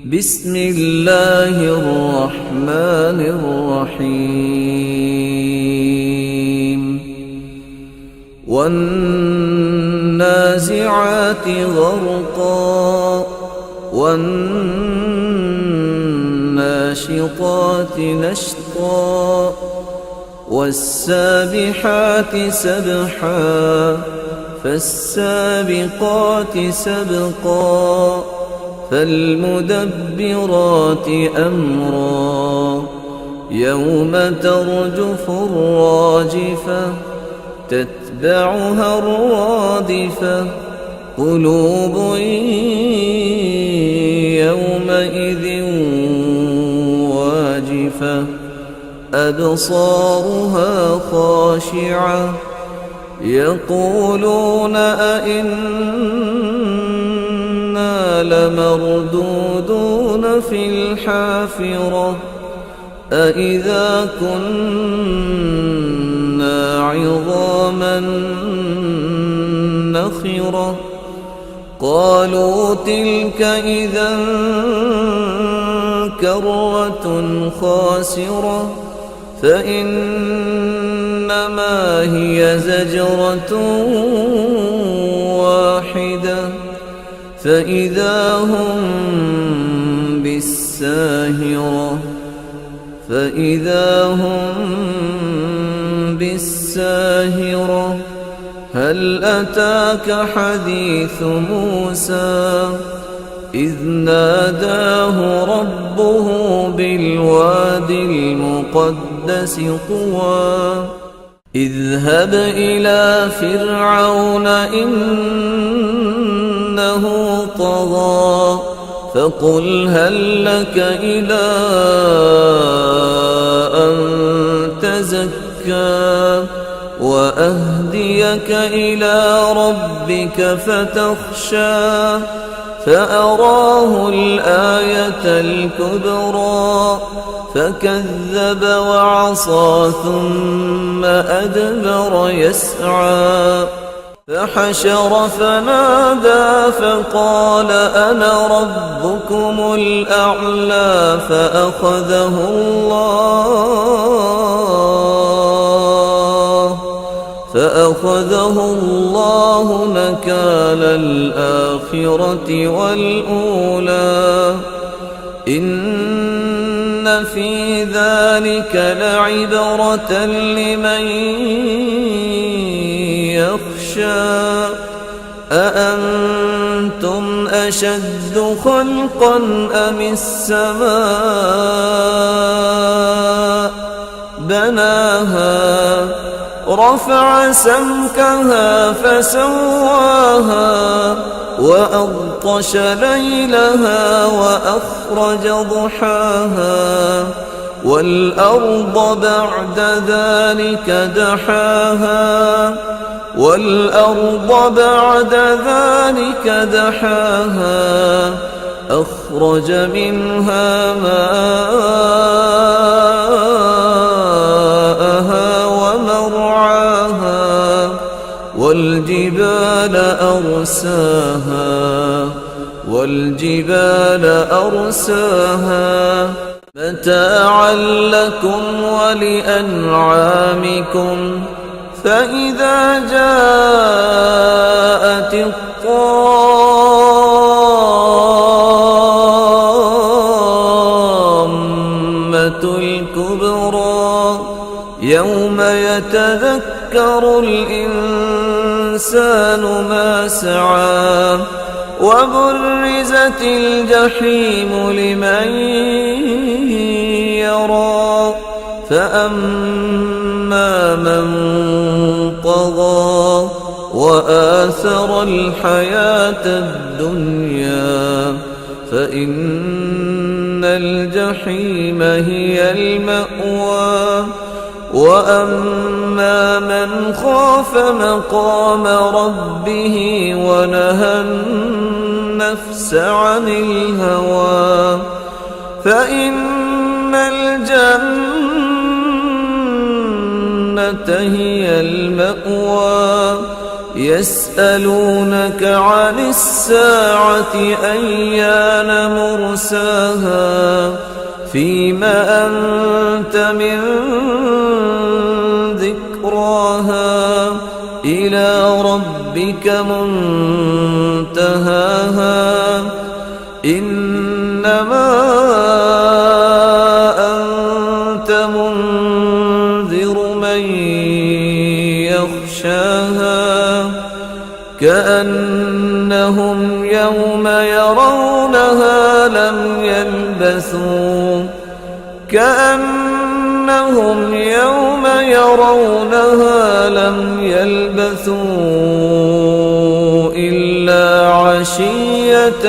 بسم الله الرحمن الرحيم والنازعات غرقا والناشطات نشطا والسابحات سبحا فالسابقات سبقا فالمدبرات أمرا يوم ترجف الراجفة تتبعها الرادفة قلوب يومئذ واجفة أبصارها خاشعة يقولون أئنا لمردودون في الحافرة أئذا كنا عظاما نخرة قالوا تلك إذا كرة خاسرة فإنما هي زجرة واحدة فإذا هم بالساهرة هل أتاك حديث موسى إذ ناداه ربه بالواد المقدس طوى اذهب إلى فرعون إنه طغى فقل هل لك إلى أن تزكى وأهديك إلى ربك فتخشى فأراه الآية الكبرى فكذب وعصى ثم أدبر يسعى فحشر فنادى فقال أنا ربكم الأعلى فأخذه الله نكال الآخرة والأولى إن في ذلك لعبرة لمن يخشى أأنتم أشد خلقا أم السماء بناها رفع سمكها فسواها وأغطش ليلها وأخرجضحاها والأرض بعد ذلك دحاها أخرج منها ماءها ومرعاها والجبال أرساها متاعا لكم ولأنعامكم فإذا جاءت الطامة الكبرى يوم يتذكر الإنسان ما سعى وبرزت الجحيم لمن يرى فأما من طغى وآثر الحياة الدنيا فإن الجحيم هي المأوى وأما من خاف مقام ربه ونهى النفس عن الهوى فإن الجنة هي المأوى يسألونك عن الساعة أيان مرساها فيما أنت من ذكراها إلى ربك منتهاها إنما أنت منذر من يخشاها كأنهم يوم يرونها لم يلبثوا إلا عشية